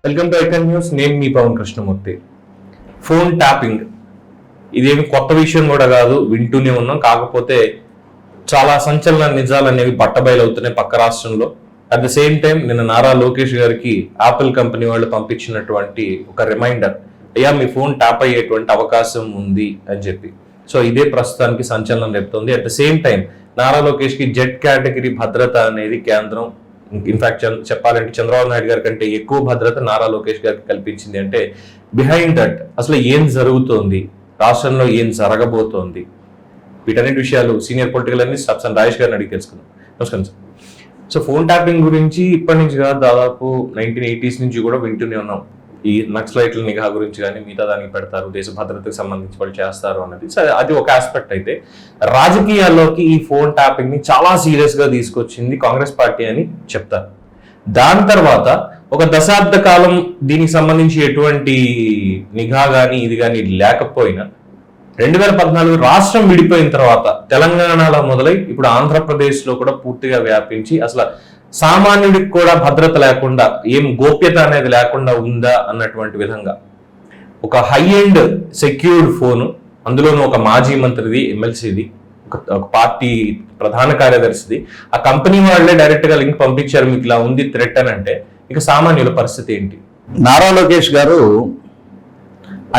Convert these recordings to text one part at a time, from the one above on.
Welcome to icon news. నేను మీ Pawan Krishnamurthy. Phone tapping ఇదేమి కొత్త విషయం కూడా కాదు, వింటూనే ఉన్నాం. కాకపోతే చాలా సంచలన నిజాలు అనేవి బట్టబయలవుతున్నాయి పక్క రాష్ట్రంలో. అట్ ద సేమ్ టైం నిన్న నారా లోకేష్ గారికి యాపిల్ కంపెనీ వాళ్ళు పంపించినటువంటి ఒక రిమైండర్, అయ్యా మీ ఫోన్ ట్యాప్ అయ్యేటువంటి అవకాశం ఉంది అని చెప్పి. సో ఇదే ప్రస్తుతానికి సంచలనం రేపుతోంది. At the same time Nara Lokesh కి జెడ్ కేటగిరీ భద్రత అనేది కేంద్రం, ఇన్ఫాక్ట్ చెప్పాలంటే చంద్రబాబు నాయుడు గారి కంటే ఎక్కువ భద్రత నారా లోకేష్ గారికి కల్పించింది. అంటే బిహైండ్ దట్ అసలు ఏం జరుగుతోంది, రాష్ట్రంలో ఏం జరగబోతోంది, వీటన్నిటి విషయాలు సీనియర్ పొలిటికల్ అనలిస్ట్ సబ్సన్ రాజేష్ గారిని అడిగి తెలుసుకుందాం. నమస్కారం సార్. సో ఫోన్ ట్యాపింగ్ గురించి ఇప్పటి నుంచి కాదు, దాదాపు 1980s నుంచి కూడా వింటూనే ఉన్నాం. ఈ నక్సలైట్ల నిఘా గురించి కానీ మిగతా దానికి పెడతారు, దేశ భద్రతకు సంబంధించి వాళ్ళు చేస్తారు అన్నది. సో అది ఒక ఆస్పెక్ట్. అయితే రాజకీయాల్లోకి ఈ ఫోన్ ట్యాపింగ్ ని చాలా సీరియస్ గా తీసుకొచ్చింది కాంగ్రెస్ పార్టీ అని చెప్తారు. దాని తర్వాత ఒక దశాబ్ద కాలం దీనికి సంబంధించి ఎటువంటి నిఘా కానీ ఇది కానీ లేకపోయినా 2014 రాష్ట్రం విడిపోయిన తర్వాత తెలంగాణలో మొదలై ఇప్పుడు ఆంధ్రప్రదేశ్ లో కూడా పూర్తిగా వ్యాపించి అసలు సామాన్యుడికి కూడా భద్రత లేకుండా, ఏం గోప్యత అనేది లేకుండా ఉందా అన్నటువంటి విధంగా ఒక హై ఎండ్ సెక్యూర్డ్ ఫోను, అందులోనూ ఒక మాజీ మంత్రిది, ఎమ్మెల్సీది, ఒక పార్టీ ప్రధాన కార్యదర్శిది, ఆ కంపెనీ వాళ్ళే డైరెక్ట్ గా లింక్ పంపించారు మీకు ఇలా ఉంది థ్రెట్ అని అంటే ఇక సామాన్యుల పరిస్థితి ఏంటి? నారా లోకేష్ గారు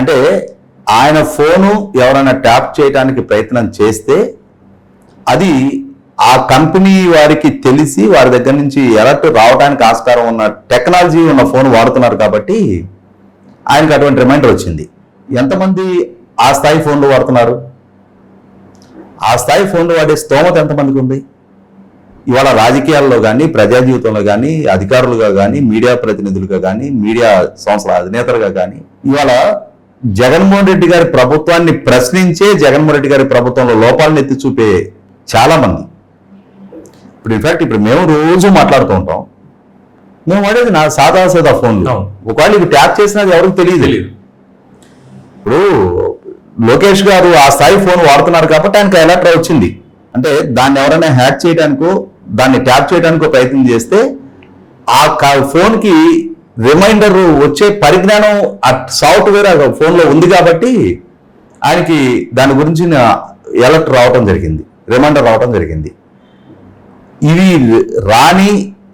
అంటే ఆయన ఫోను ఎవరైనా ట్యాప్ చేయడానికి ప్రయత్నం చేస్తే అది ఆ కంపెనీ వారికి తెలిసి వారి దగ్గర నుంచి అలర్ట్ రావడానికి ఆస్కారం ఉన్న టెక్నాలజీ ఉన్న ఫోన్ వాడుతున్నారు కాబట్టి ఆయనకు అటువంటి రిమైండర్ వచ్చింది. ఎంతమంది ఆ స్థాయి ఫోన్లు వాడుతున్నారు? ఆ స్థాయి ఫోన్లు వాడే స్తోమత ఎంతమందికి ఉంది? ఇవాళ రాజకీయాల్లో కానీ, ప్రజా జీవితంలో కానీ, అధికారులుగా కానీ, మీడియా ప్రతినిధులుగా కానీ, మీడియా సంస్థల అధినేతలుగా కానీ ఇవాళ జగన్మోహన్ రెడ్డి గారి ప్రభుత్వాన్ని ప్రశ్నించే, జగన్మోహన్ రెడ్డి గారి ప్రభుత్వంలో లోపాలను ఎత్తి చూపే చాలా మంది. ఇప్పుడు మేము రోజు మాట్లాడుతూ ఉంటాం, మేము వాడేది నా సాదా ఫోన్లు. ఒకవేళ ఇవి ట్యాప్ చేసినది ఎవరికి తెలియదు. ఇప్పుడు లోకేష్ గారు ఆ స్థాయి ఫోన్ వాడుతున్నారు కాబట్టి ఆయనకు అలర్ట్ వచ్చింది. అంటే దాన్ని ఎవరైనా హ్యాక్ చేయడానికో దాన్ని ట్యాప్ చేయడానికో ప్రయత్నం చేస్తే ఆ ఫోన్కి రిమైండర్ వచ్చే పరిజ్ఞానం ఆ సాఫ్ట్వేర్ ఆ ఫోన్లో ఉంది కాబట్టి ఆయనకి దాని గురించి అలర్ట్ రావటం జరిగింది, రిమైండర్ రావటం జరిగింది. ఇవి రాని,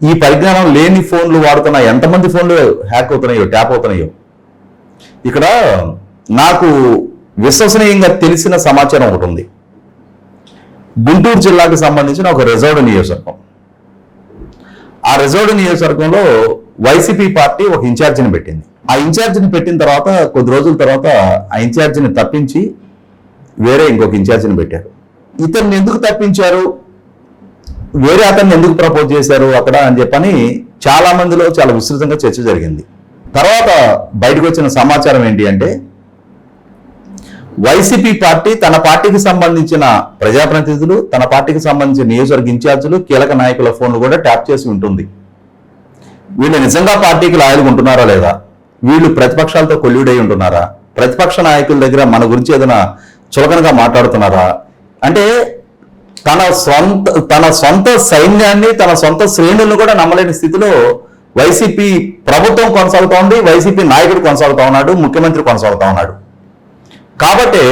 ఈ పరిజ్ఞానం లేని ఫోన్లు వాడుతున్న ఎంతమంది ఫోన్లు హ్యాక్ అవుతున్నాయో, ట్యాప్ అవుతున్నాయో. ఇక్కడ నాకు విశ్వసనీయంగా తెలిసిన సమాచారం ఒకటి ఉంది. గుంటూరు జిల్లాకు సంబంధించిన ఒక రిజర్వ్డ్ నియోజకవర్గం. ఆ రిజర్వ్డ్ నియోజకవర్గంలో వైసీపీ పార్టీ ఒక ఇన్ఛార్జిని పెట్టింది. ఆ ఇన్ఛార్జిని పెట్టిన తర్వాత కొద్ది రోజుల తర్వాత ఆ ఇన్ఛార్జిని తప్పించి వేరే ఇంకొక ఇన్ఛార్జిని పెట్టారు. ఇతన్ని ఎందుకు తప్పించారు, వేరే అతన్ని ఎందుకు ప్రపోజ్ చేశారు అక్కడ అని చెప్పని చాలా మందిలో చాలా విస్తృతంగా చర్చ జరిగింది. తర్వాత బయటకు వచ్చిన సమాచారం ఏంటి అంటే వైసీపీ పార్టీ తన పార్టీకి సంబంధించిన ప్రజాప్రతినిధులు, తన పార్టీకి సంబంధించిన నియోజకవర్గ ఇన్ఛార్జీలు, కీలక నాయకుల ఫోన్లు కూడా ట్యాప్ చేసి ఉంటుంది. వీళ్ళు నిజంగా పార్టీకి లాయల్గా ఉంటున్నారా లేదా, వీళ్ళు ప్రతిపక్షాలతో కొల్లుడై ఉంటున్నారా, ప్రతిపక్ష నాయకుల దగ్గర మన గురించి ఏదైనా చులకనగా మాట్లాడుతున్నారా అంటే తన సొంత సైన్యాన్ని, తన సొంత శ్రేణులను కూడా నమ్మలేని స్థితిలో వైసీపీ ప్రభుత్వం కొనసాగుతూ ఉంది, వైసీపీ నాయకుడు కొనసాగుతూ ఉన్నాడు, ముఖ్యమంత్రి కొనసాగుతూ ఉన్నాడు. కాబట్టి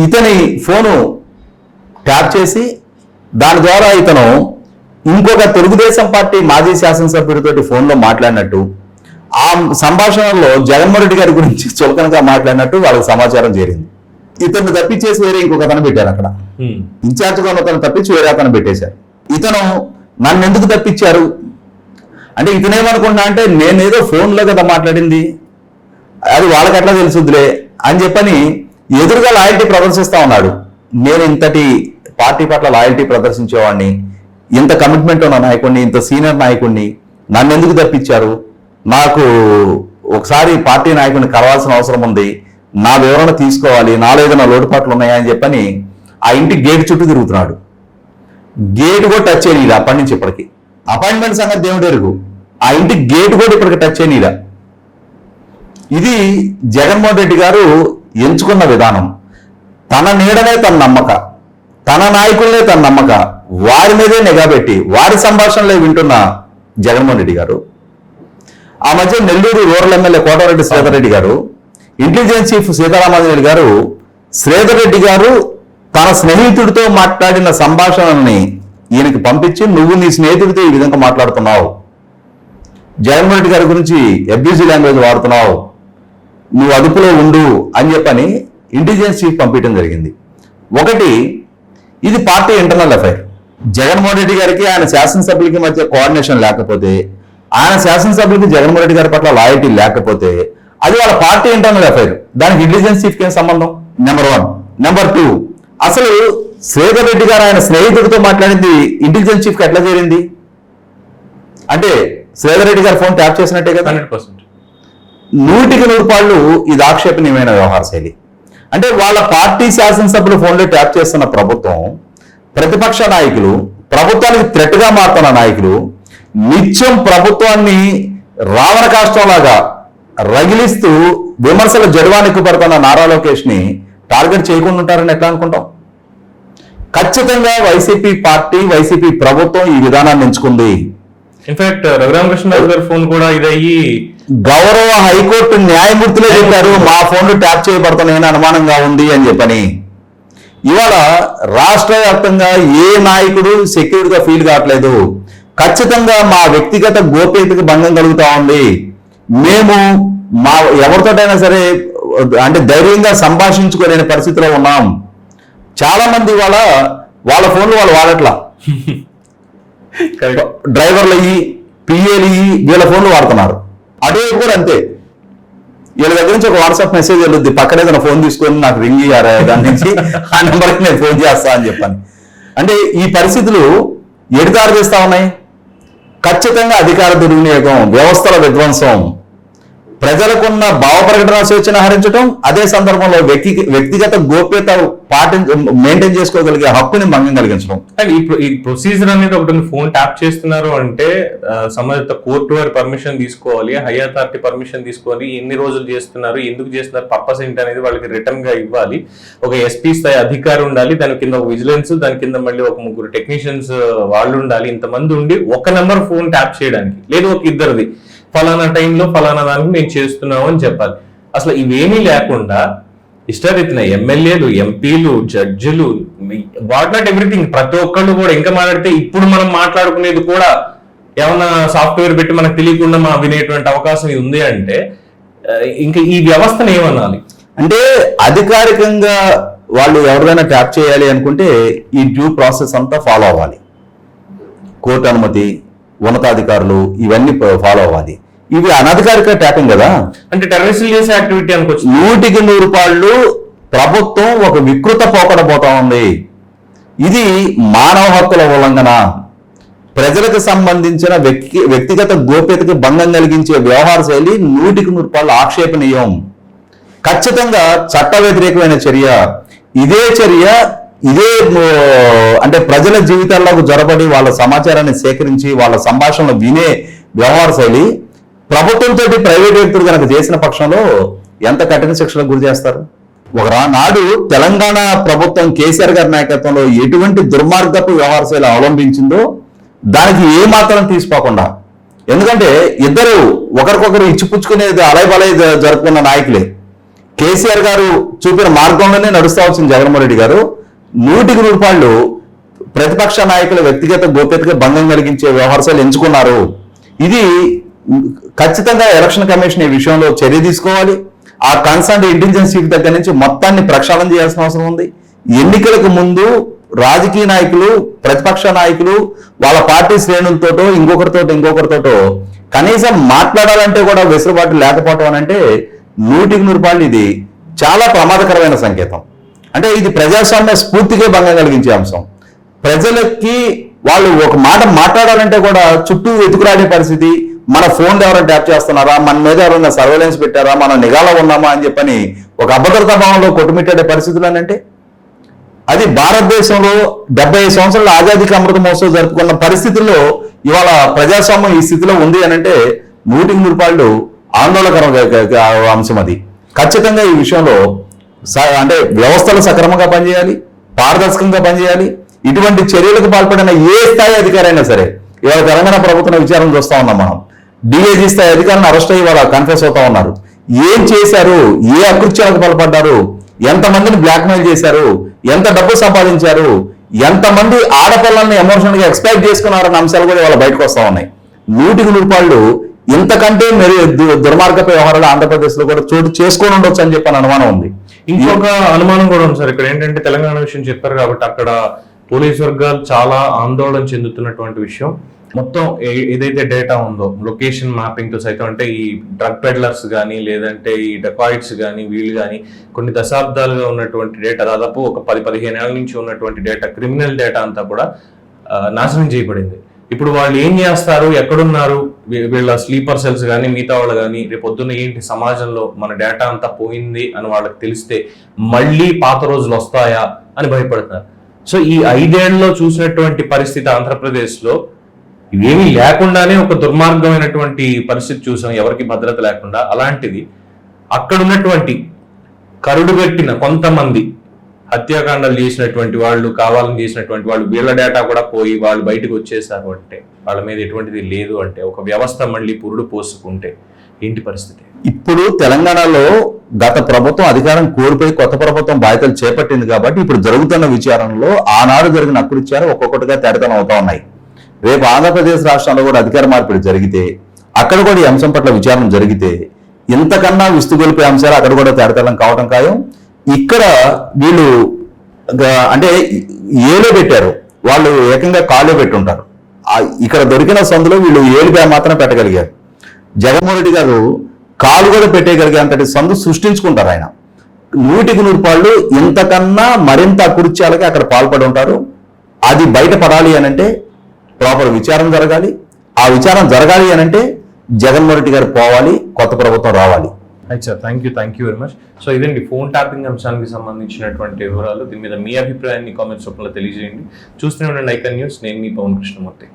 ఇతని ఫోను ట్యాప్ చేసి దాని ద్వారా ఇతను ఇంకొక తెలుగుదేశం పార్టీ మాజీ శాసనసభ్యుడితోటి ఫోన్లో మాట్లాడినట్టు, ఆ సంభాషణలో జగన్మోహన్ రెడ్డి గారి గురించి చులకనగా మాట్లాడినట్టు వాళ్ళకి సమాచారం చేరింది. ఇతను తప్పించేసి వేరే ఇంకొక అతను పెట్టారు. అక్కడ ఇన్ఛార్జ్గా ఉన్న అతను తప్పించి వేరే అతను పెట్టేశారు. ఇతను నన్ను ఎందుకు తప్పించారు అంటే ఇతనేమనుకున్నా అంటే నేనేదో ఫోన్లో కదా మాట్లాడింది, అది వాళ్ళకి ఎట్లా తెలుసుద్దులే అని చెప్పని ఎదురుగా లాయల్టీ ప్రదర్శిస్తా ఉన్నాడు. నేను ఇంతటి పార్టీ పట్ల లాయల్టీ ప్రదర్శించేవాడిని, ఇంత కమిట్మెంట్ ఉన్న నాయకుడిని, ఇంత సీనియర్ నాయకుడిని నన్ను ఎందుకు తప్పించారు, నాకు ఒకసారి పార్టీ నాయకుడిని కలవాల్సిన అవసరం ఉంది, నా వివరణ తీసుకోవాలి, నాలో ఏదైనా లోటుపాట్లు ఉన్నాయా అని చెప్పని ఆ ఇంటి గేట్ చుట్టూ తిరుగుతున్నాడు. గేట్ కూడా టచ్ చేయనీలా అప్పటి నుంచి ఇప్పటికి. అపాయింట్మెంట్ సంగతి దేవుడు ఎరుగు, ఆ ఇంటి గేట్ కూడా ఇప్పటికి టచ్ చేయనీలా. ఇది జగన్మోహన్ రెడ్డి గారు ఎంచుకున్న విధానం. తన నీడనే తన నమ్మక, తన నాయకులనే తన నమ్మక, వారి మీదే నిఘా పెట్టి వారి సంభాషణలే వింటున్న జగన్మోహన్ రెడ్డి గారు ఆ మధ్య నెల్లూరు రూరల్ ఎమ్మెల్యే కోటారెడ్డి శ్రీధర్ రెడ్డి గారు, ఇంటెలిజెన్స్ చీఫ్ సీతారామాంజనేయులు గారు శ్రీధర్ రెడ్డి గారు తన స్నేహితుడితో మాట్లాడిన సంభాషణని ఈయనకి పంపించి, నువ్వు నీ స్నేహితుడితో ఈ విధంగా మాట్లాడుతున్నావు, జగన్మోహన్ రెడ్డి గారి గురించి అబ్యూజివ్ లాంగ్వేజ్ వాడుతున్నావు, నువ్వు అదుపులో ఉండు అని చెప్పని ఇంటెలిజెన్స్ చీఫ్ పంపించడం జరిగింది. ఒకటి, ఇది party internal affair. Jaganmohan Reddy గారికి ఆయన శాసనసభ్యులకి మధ్య కోఆర్డినేషన్ లేకపోతే, ఆయన శాసనసభ్యులకి జగన్మోహన్ రెడ్డి గారి పట్ల లాయల్టీ లేకపోతే, అది వాళ్ళ పార్టీ ఇంటర్నల్ అఫైర్. దానికి ఇంటెలిజెన్స్ చీఫ్కి ఏం సంబంధం? నెంబర్ 1. నెంబర్ 2, అసలు శ్రీధర్ రెడ్డి గారు ఆయన స్నేహితుడితో మాట్లాడింది ఇంటెలిజెన్స్ చీఫ్కి ఎట్లా చేరింది? అంటే శ్రీధర్ రెడ్డి గారు ఫోన్ ట్యాప్ చేసినట్టే కదా. 100%. 100% ఇది ఆక్షేపణీయమైన వ్యవహార శైలి. అంటే వాళ్ళ పార్టీ శాసనసభ్యులు ఫోన్లో ట్యాప్ చేస్తున్న ప్రభుత్వం, ప్రతిపక్ష నాయకులు, ప్రభుత్వానికి థ్రెట్ గా మారుతున్న నాయకులు నిత్యం ప్రభుత్వాన్ని రావణ కాష్టంలాగా రగిలిస్తూ విమర్శల జడవానికి పడుతున్న నారా లోకేష్ ని టార్గెట్ చేయకుండా ఉంటారని ఎట్లా అనుకుంటాం? ఖచ్చితంగా వైసీపీ పార్టీ, వైసీపీ ప్రభుత్వం ఈ విధానాన్ని ఎంచుకుంది. ఇన్ఫాక్ట్ రఘురామకృష్ణరాజు గారి ఫోన్ కూడా ఇదయ్యి గౌరవ హైకోర్టు న్యాయమూర్తులే చెప్పారు మా ఫోన్లు ట్యాప్ చేయబడుతున్నాయని అనుమానంగా ఉంది అని చెప్పని. ఇవాళ రాష్ట్ర వ్యాప్తంగా ఏ నాయకుడు సెక్యూర్గా ఫీల్ కావట్లేదు. ఖచ్చితంగా మా వ్యక్తిగత గోప్యతకు భంగం కలుగుతా ఉంది. మేము మా ఎవరితోటైనా సరే అంటే ధైర్యంగా సంభాషించుకోలేని పరిస్థితిలో ఉన్నాం. చాలా మంది వాళ్ళ ఫోన్లు వాళ్ళు వాడట్లా. డ్రైవర్లు అయ్యి, పిఏలు అయ్యి వీళ్ళ ఫోన్లు వాడుతున్నారు. అటువైపు కూడా అంతే. వీళ్ళ దగ్గర నుంచి ఒక వాట్సాప్ మెసేజ్ వెళ్ళొద్ది, పక్కనే తన ఫోన్ తీసుకొని నాకు రింగ్ ఇయ్యారా దాని నుంచి ఆ నెంబర్కి నేను ఫోన్ చేస్తా అని చెప్పాను. అంటే ఈ పరిస్థితులు ఎడిదారు చేస్తా ఉన్నాయి. ఖచ్చితంగా అధికార దుర్వినియోగం, వ్యవస్థల విధ్వంసం, ప్రజలకున్న భావ ప్రకటన స్వేచ్ఛను హరించడం, అదే సందర్భంలో వ్యక్తిగత గోప్యత మెయింటైన్ చేసుకోగలిగే హక్కుని భంగం కలిగించడం. అండ్ ఈ ప్రొసీజర్ అనేది ఒకటి, ఫోన్ ట్యాప్ చేస్తున్నారు అంటే సంబంధిత కోర్టు వారి పర్మిషన్ తీసుకోవాలి, హై అథారిటీ పర్మిషన్ తీసుకోవాలి, ఎన్ని రోజులు చేస్తున్నారు, ఎందుకు చేస్తున్నారు, పర్పస్ ఏంటి అనేది వాళ్ళకి రిటర్న్ గా ఇవ్వాలి. ఒక ఎస్పీ స్థాయి అధికారి ఉండాలి, దాని కింద ఒక విజిలెన్స్, దాని కింద మళ్ళీ ఒక 3 టెక్నీషియన్స్ వాళ్ళు ఉండాలి. ఇంతమంది ఉండి ఒక నెంబర్ ఫోన్ ట్యాప్ చేయడానికి, లేదు ఒక ఇద్దరిది ఫలానా టైంలో ఫలానా దానికి మేము చేస్తున్నాము అని చెప్పాలి. అసలు ఇవేమీ లేకుండా ఇష్టరీతిన ఎమ్మెల్యేలు, ఎంపీలు, జడ్జిలు, వాట్ నాట్ ఎవ్రీథింగ్, ప్రతి ఒక్కళ్ళు కూడా ఇంకా మాట్లాడితే ఇప్పుడు మనం మాట్లాడుకునేది కూడా ఏమన్నా సాఫ్ట్వేర్ పెట్టి మనకు తెలియకుండా మా వినేటువంటి అవకాశం ఉంది అంటే ఇంకా ఈ వ్యవస్థను ఏమనాలి? అంటే అధికారికంగా వాళ్ళు ఎవరిదైనా ట్యాప్ చేయాలి అనుకుంటే ఈ డ్యూ ప్రాసెస్ అంతా ఫాలో అవ్వాలి. కోర్టు అనుమతి, ఉన్నతాధికారులు ఇవన్నీ ఫాలో అవ్వాలి. ఇవి అనధికారిక ట్యాపింగ్ కదా. అంటే టెర్రరిస్టులు చేసే యాక్టివిటీ అనుకోవచ్చు. 100% ప్రభుత్వం ఒక వికృత పోకడ పోతా ఉంది. ఇది మానవ హక్కుల ఉల్లంఘన, ప్రజలకు సంబంధించిన వ్యక్తిగత గోప్యతకు భంగం కలిగించే వ్యవహార శైలి 100% ఆక్షేపణీయం. ఖచ్చితంగా చట్ట వ్యతిరేకమైన చర్య. ఇదే అంటే ప్రజల జీవితాల్లోకి జొరబడి వాళ్ళ సమాచారాన్ని సేకరించి వాళ్ళ సంభాషణలు వినే వ్యవహార శైలి ప్రభుత్వంతో ప్రైవేట్ వ్యక్తులు కనుక చేసిన పక్షంలో ఎంత కఠిన శిక్షలకు గురి చేస్తారు? నాడు తెలంగాణ ప్రభుత్వం కేసీఆర్ గారి నాయకత్వంలో ఎటువంటి దుర్మార్గపు వ్యవహార శైలి అవలంబించిందో దానికి ఏ మాత్రం తీసుకోకుండా, ఎందుకంటే ఇద్దరు ఒకరికొకరు ఇచ్చిపుచ్చుకునేది అలైబలై జరుపుకున్న నాయకులే. కేసీఆర్ గారు చూపిన మార్గంలోనే నడుస్తా వచ్చింది జగన్మోహన్ రెడ్డి గారు. 100% ప్రతిపక్ష నాయకుల వ్యక్తిగత గోప్యతకు భంగం కలిగించే వ్యవహారాలు ఎంచుకున్నారు. ఇది ఖచ్చితంగా ఎలక్షన్ కమిషన్ ఈ విషయంలో చర్య తీసుకోవాలి. ఆ కన్సర్న్ ఇంటెలిజెన్స్ చీఫ్ దగ్గర నుంచి మొత్తాన్ని ప్రక్షాళన చేయాల్సిన అవసరం ఉంది. ఎన్నికలకు ముందు రాజకీయ నాయకులు, ప్రతిపక్ష నాయకులు వాళ్ళ పార్టీ శ్రేణులతోటో ఇంకొకరితోటో కనీసం మాట్లాడాలంటే కూడా వెసులుబాటు లేకపోవడం అని అంటే 100% ఇది చాలా ప్రమాదకరమైన సంకేతం. అంటే ఇది ప్రజాస్వామ్య స్ఫూర్తికే భంగం కలిగించే అంశం. ప్రజలకి వాళ్ళు ఒక మాట మాట్లాడాలంటే కూడా చుట్టూ వెతుకులాడే పరిస్థితి. మన ఫోన్ ఎవరైనా ట్యాప్ చేస్తున్నారా, మన మీద ఎవరైనా సర్వేలెన్స్ పెట్టారా, మనం నిఘాలో ఉన్నామా అని చెప్పని ఒక అభద్రతా భావంలో కొట్టుమిట్టాడే పరిస్థితులు అంటే అది భారతదేశంలో 75 సంవత్సరాల ఆజాదీకి అమృత మహోత్సవం జరుపుకున్న పరిస్థితుల్లో ఇవాళ ప్రజాస్వామ్యం ఈ స్థితిలో ఉంది అని అంటే 100% ఆందోళనకర అంశం. అది ఖచ్చితంగా ఈ విషయంలో అంటే వ్యవస్థలు సక్రమంగా పనిచేయాలి, పారదర్శకంగా పనిచేయాలి. ఇటువంటి చర్యలకు పాల్పడిన ఏ స్థాయి అధికారైనా సరే, ఇవాళ తెలంగాణ ప్రభుత్వం విచారణ చూస్తా ఉన్నాం మనం. డిఐజీ స్థాయి అధికారులను అరెస్ట్ అయ్యి వాళ్ళు కన్ఫెస్ అవుతా ఉన్నారు. ఏం చేశారు, ఏ అకృత్యాలకు పాల్పడ్డారు, ఎంతమందిని బ్లాక్మెయిల్ చేశారు, ఎంత డబ్బు సంపాదించారు, ఎంతమంది ఆడపిల్లల్ని ఎమోషనల్ గా ఎక్స్పెక్ట్ చేసుకున్నారన్న అంశాలు కూడా వాళ్ళ బయటకు వస్తా ఉన్నాయి. 100% ఇంతకంటే మరి దుర్మార్గపు వ్యవహారాలు ఆంధ్రప్రదేశ్ లో కూడా చోటు చేసుకొని ఉండొచ్చు అని చెప్పి అనుమానం ఉంది. ఇంకొక అనుమానం కూడా ఉంది సార్. ఇక్కడ ఏంటంటే తెలంగాణ విషయం చెప్పారు కాబట్టి అక్కడ పోలీస్ వర్గాలు చాలా ఆందోళన చెందుతున్నటువంటి విషయం, మొత్తం ఏదైతే డేటా ఉందో లొకేషన్ మ్యాపింగ్ తో సైతం, అంటే ఈ డ్రగ్ పెడ్లర్స్ కానీ లేదంటే ఈ డెకాయిట్స్ కానీ వీళ్ళు కానీ కొన్ని దశాబ్దాలుగా ఉన్నటువంటి డేటా, దాదాపు ఒక 10-15 ఏళ్ల నుంచి ఉన్నటువంటి డేటా, క్రిమినల్ డేటా అంతా కూడా నాశనం చేయబడింది. ఇప్పుడు వాళ్ళు ఏం చేస్తారు, ఎక్కడున్నారు, వీళ్ళ స్లీపర్ సెల్స్ కానీ మిగతా వాళ్ళు కానీ రేపు పొద్దున్న ఏంటి సమాజంలో మన డేటా అంతా పోయింది అని వాళ్ళకి తెలిస్తే మళ్ళీ పాత రోజులు వస్తాయా అని భయపడుతున్నారు. సో ఈ 5 ఏళ్లలో చూసినటువంటి పరిస్థితి ఆంధ్రప్రదేశ్లో ఇవేమీ లేకుండానే ఒక దుర్మార్గమైనటువంటి పరిస్థితి చూసాం, ఎవరికి భద్రత లేకుండా. అలాంటిది అక్కడ ఉన్నటువంటి కరుడుగట్టిన కొంతమంది హత్యాకాండాలు చేసినటువంటి వాళ్ళు, కావాలని చేసినటువంటి వాళ్ళు, వీళ్ళ డేటా కూడా పోయి వాళ్ళు బయటకు వచ్చేసారు అంటే, వాళ్ళ మీద ఎటువంటిది లేదు అంటే, ఒక వ్యవస్థ మళ్ళీ పురుడు పోసుకుంటే ఏంటి పరిస్థితి? ఇప్పుడు తెలంగాణలో గత ప్రభుత్వం అధికారం కోల్పోయి కొత్త ప్రభుత్వం బాధ్యతలు చేపట్టింది కాబట్టి ఇప్పుడు జరుగుతున్న విచారణలో ఆనాడు జరిగిన అకృత్యాలు ఒక్కొక్కటిగా తేటతనం అవుతా ఉన్నాయి. రేపు ఆంధ్రప్రదేశ్ రాష్ట్రంలో కూడా అధికార మార్పిడి జరిగితే, అక్కడ కూడా ఈ అంశం పట్ల విచారణ జరిగితే ఇంతకన్నా విస్తుగొలిపే అంశాలు అక్కడ కూడా తేటతలం కావడం ఖాయం. ఇక్కడ వీళ్ళు అంటే ఏలో పెట్టారు, వాళ్ళు ఏకంగా కాలో పెట్టుంటారు. ఇక్కడ దొరికిన సందులో వీళ్ళు ఏలుగా మాత్రం పెట్టగలిగారు. జగన్మోహన్ రెడ్డి గారు కాలు కూడా పెట్టేయగలిగే అంతటి సందు సృష్టించుకుంటారు ఆయన. 100% ఇంతకన్నా మరింత అకృత్యాలకి అక్కడ పాల్పడి ఉంటారు. అది బయటపడాలి అనంటే ప్రాపర్ విచారణ జరగాలి. ఆ విచారణ జరగాలి అనంటే జగన్మోహన్ రెడ్డి గారు పోవాలి, కొత్త ప్రభుత్వం రావాలి. Right sir, thank you very much. So ఇదండి ఫోన్ ట్యాపింగ్ అంశానికి సంబంధించినటువంటి వివరాలు. దీని మీద మీ అభిప్రాయాన్ని కామెంట్స్ రూపంలో తెలియజేయండి. చూస్తూనే ఉండండి ఐకాన్ న్యూస్. నేను మీ పవన్ కృష్ణమూర్తి.